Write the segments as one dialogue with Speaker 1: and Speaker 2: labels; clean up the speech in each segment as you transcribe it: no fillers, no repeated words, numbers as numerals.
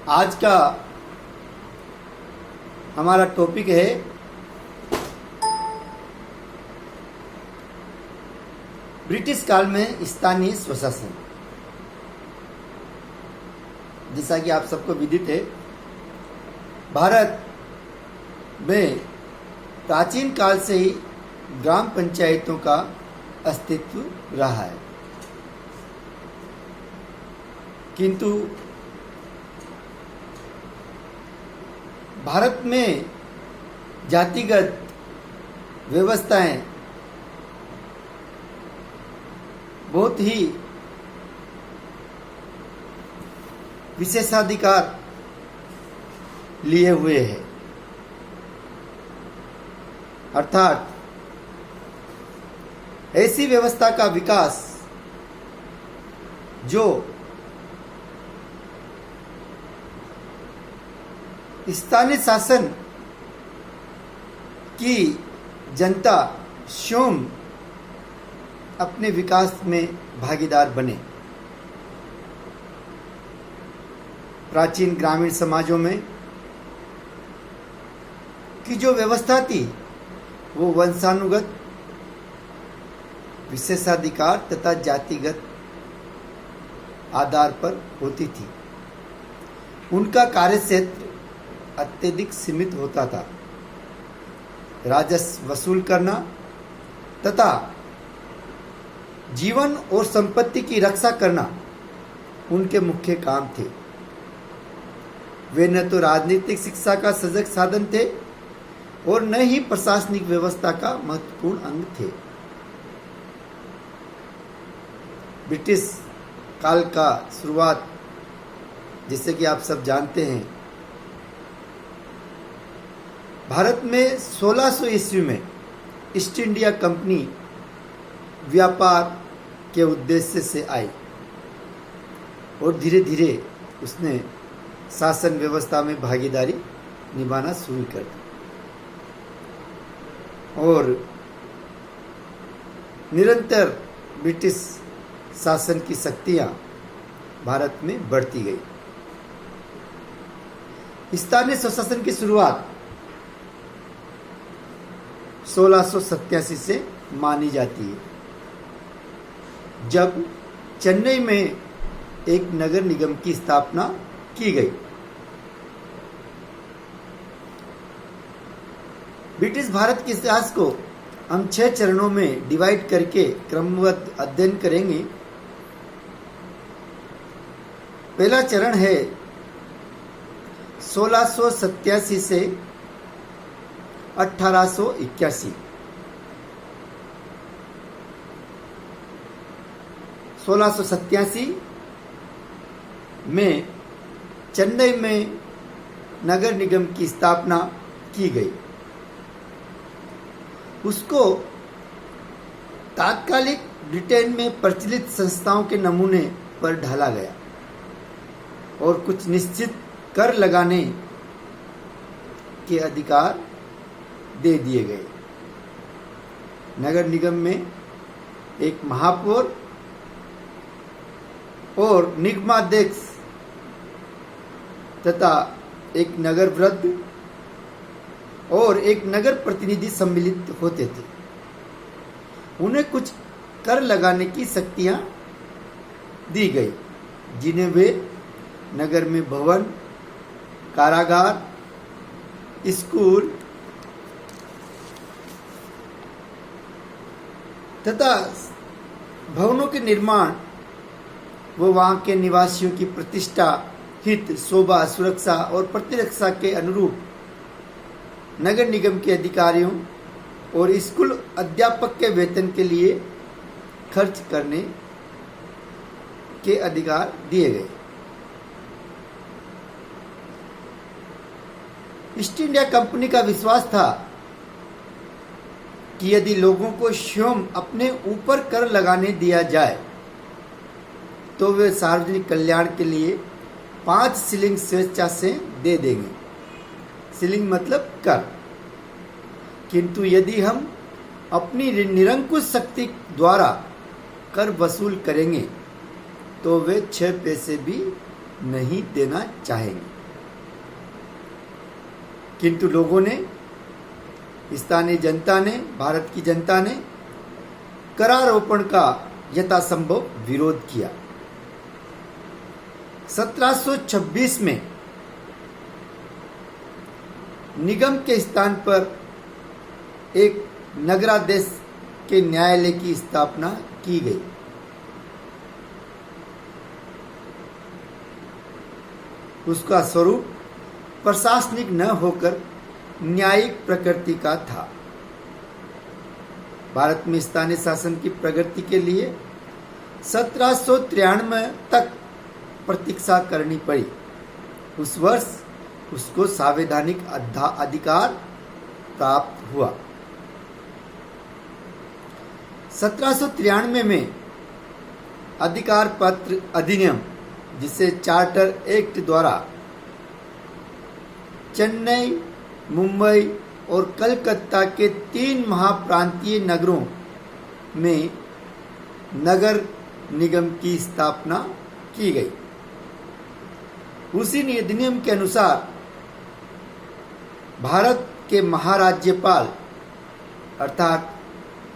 Speaker 1: आज का हमारा टॉपिक है ब्रिटिश काल में स्थानीय स्वशासन। जैसा कि आप सबको विदित है, भारत में प्राचीन काल से ही ग्राम पंचायतों का अस्तित्व रहा है, किंतु भारत में जातिगत व्यवस्थाएं बहुत ही विशेषाधिकार लिए हुए हैं, अर्थात ऐसी व्यवस्था का विकास जो स्थानीय शासन की जनता स्वयं अपने विकास में भागीदार बने। प्राचीन ग्रामीण समाजों में की जो व्यवस्था थी वो वंशानुगत, विशेषाधिकार तथा जातिगत आधार पर होती थी। उनका कार्य क्षेत्र अत्यधिक सीमित होता था। राजस्व वसूल करना तथा जीवन और संपत्ति की रक्षा करना उनके मुख्य काम थे। वे न तो राजनीतिक शिक्षा का सजग साधन थे और न ही प्रशासनिक व्यवस्था का महत्वपूर्ण अंग थे। ब्रिटिश काल का शुरुआत, जैसे कि आप सब जानते हैं, भारत में 1600 ईस्वी में ईस्ट इंडिया कंपनी व्यापार के उद्देश्य से आई और धीरे धीरे उसने शासन व्यवस्था में भागीदारी निभाना शुरू कर दी और निरंतर ब्रिटिश शासन की शक्तियां भारत में बढ़ती गई। स्थानीय स्वशासन की शुरुआत 1687 से मानी जाती है, जब चेन्नई में एक नगर निगम की स्थापना की गई। ब्रिटिश भारत के इतिहास को हम 6 चरणों में डिवाइड करके क्रमबद्ध अध्ययन करेंगे। पहला चरण है 1687 से 1881। 1687 में चेन्नई में नगर निगम की स्थापना की गई। उसको तात्कालिक ब्रिटेन में प्रचलित संस्थाओं के नमूने पर ढाला गया और कुछ निश्चित कर लगाने के अधिकार दे दिए गए। नगर निगम में एक महापौर और निगमाध्यक्ष तथा एक नगर वृद्ध और एक नगर प्रतिनिधि सम्मिलित होते थे। उन्हें कुछ कर लगाने की शक्तियां दी गई, जिन्हें वे नगर में भवन, कारागार, स्कूल तथा भवनों के निर्माण वो वहां के निवासियों की प्रतिष्ठा, हित, शोभा, सुरक्षा और प्रतिरक्षा के अनुरूप नगर निगम के अधिकारियों और स्कूल अध्यापक के वेतन के लिए खर्च करने के अधिकार दिए गए। ईस्ट इंडिया कंपनी का विश्वास था कि यदि लोगों को स्वयं अपने ऊपर कर लगाने दिया जाए तो वे सार्वजनिक कल्याण के लिए 5 शिलिंग स्वेच्छा से दे देंगे। शिलिंग मतलब कर। किंतु यदि हम अपनी निरंकुश शक्ति द्वारा कर वसूल करेंगे तो वे 6 पैसे भी नहीं देना चाहेंगे। किंतु लोगों ने, स्थानीय जनता ने, भारत की जनता ने करारोपण का यथासंभव विरोध किया। 1726 में निगम के स्थान पर एक नगराध्यक्ष के न्यायालय की स्थापना की गई। उसका स्वरूप प्रशासनिक न होकर न्यायिक प्रकृति का था। भारत में स्थानीय शासन की प्रगति के लिए 1793 तक प्रतीक्षा करनी पड़ी। उस वर्ष उसको संवैधानिक अधिकार प्राप्त हुआ। 1793 में अधिकार पत्र अधिनियम, जिसे चार्टर एक्ट द्वारा चेन्नई, मुंबई और कलकत्ता के 3 महाप्रांतीय नगरों में नगर निगम की स्थापना की गई। उसी अधिनियम के अनुसार भारत के महाराज्यपाल अर्थात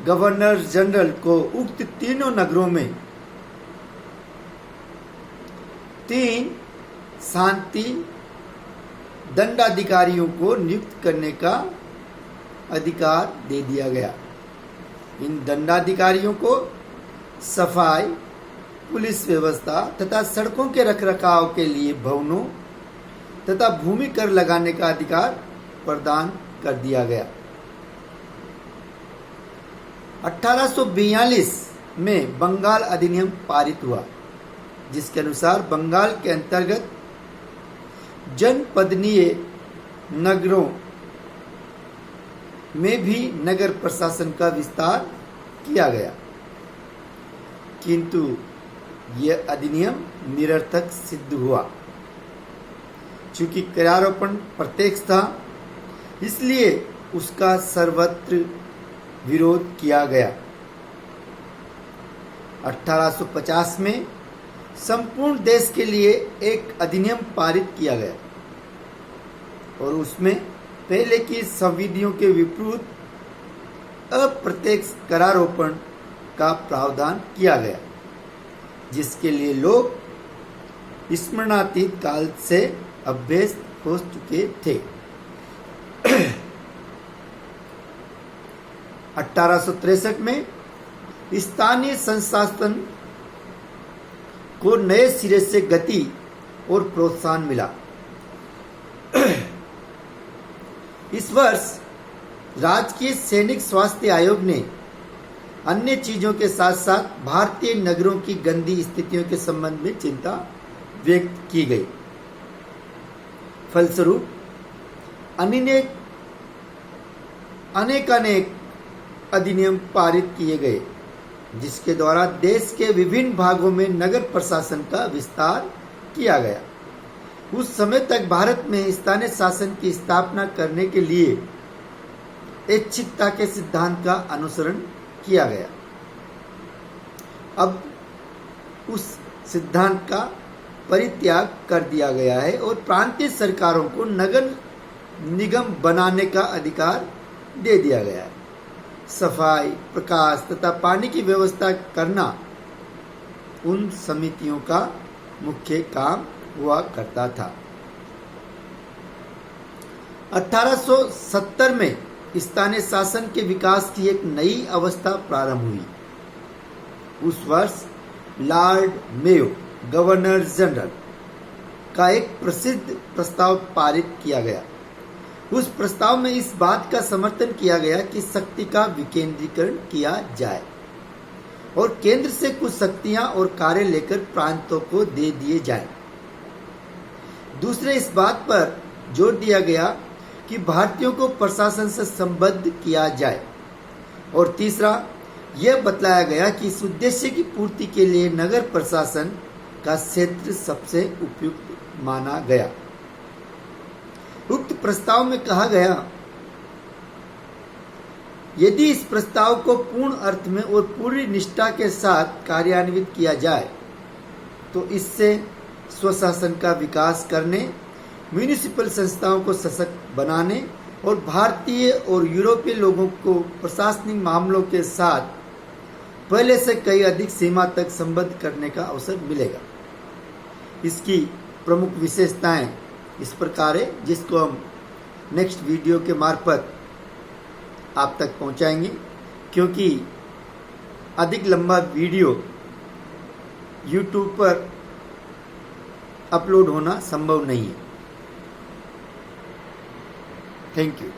Speaker 1: गवर्नर जनरल को उक्त तीनों नगरों में 3 शांति दंडाधिकारियों को नियुक्त करने का अधिकार दे दिया गया। इन दंडाधिकारियों को सफाई, पुलिस व्यवस्था तथा सड़कों के रखरखाव के लिए भवनों तथा भूमि कर लगाने का अधिकार प्रदान कर दिया गया। 1842 में बंगाल अधिनियम पारित हुआ, जिसके अनुसार बंगाल के अंतर्गत जनपदीय नगरों में भी नगर प्रशासन का विस्तार किया गया। किंतु यह अधिनियम निरर्थक सिद्ध हुआ। चूंकि करारोपण प्रत्यक्ष था, इसलिए उसका सर्वत्र विरोध किया गया। 1850 में संपूर्ण देश के लिए एक अधिनियम पारित किया गया और उसमें पहले की संविधियों के विपरीत अप्रत्यक्ष करारोपण का प्रावधान किया गया, जिसके लिए लोग स्मरणातीत काल से अभ्यस्त हो चुके थे। 1863 में स्थानीय संशासन को नए सिरे से गति और प्रोत्साहन मिला। इस वर्ष राजकीय सैनिक स्वास्थ्य आयोग ने अन्य चीजों के साथ साथ भारतीय नगरों की गंदी स्थितियों के संबंध में चिंता व्यक्त की गई। फलस्वरूप अनेकानेक अधिनियम पारित किए गए, जिसके द्वारा देश के विभिन्न भागों में नगर प्रशासन का विस्तार किया गया। उस समय तक भारत में स्थानीय शासन की स्थापना करने के लिए ऐच्छिकता के सिद्धांत का अनुसरण किया गया। अब उस सिद्धांत का परित्याग कर दिया गया है और प्रांतीय सरकारों को नगर निगम बनाने का अधिकार दे दिया गया है। सफाई, प्रकाश तथा पानी की व्यवस्था करना उन समितियों का मुख्य काम हुआ करता था। 1870 में स्थानीय शासन के विकास की एक नई अवस्था प्रारंभ हुई। उस वर्ष लॉर्ड मेयो, गवर्नर जनरल का एक प्रसिद्ध प्रस्ताव पारित किया गया। उस प्रस्ताव में इस बात का समर्थन किया गया कि शक्ति का विकेंद्रीकरण किया जाए और केंद्र से कुछ शक्तियां और कार्य लेकर प्रांतों को दे दिए जाएं। दूसरे, इस बात पर जोर दिया गया कि भारतीयों को प्रशासन से संबद्ध किया जाए और तीसरा, यह बतलाया गया कि इस उद्देश्य की पूर्ति के लिए नगर प्रशासन का क्षेत्र सबसे उपयुक्त माना गया। उक्त प्रस्ताव में कहा गया, यदि इस प्रस्ताव को पूर्ण अर्थ में और पूरी निष्ठा के साथ कार्यान्वित किया जाए तो इससे स्वशासन का विकास करने म्यूनिसिपल संस्थाओं को सशक्त बनाने और भारतीय और यूरोपीय लोगों को प्रशासनिक मामलों के साथ पहले से कई अधिक सीमा तक संबद्ध करने का अवसर मिलेगा। इसकी प्रमुख विशेषताएं इस प्रकार है, जिसको हम नेक्स्ट वीडियो के मार्फत आप तक पहुंचाएंगे, क्योंकि अधिक लंबा वीडियो YouTube पर अपलोड होना संभव नहीं है। Thank you.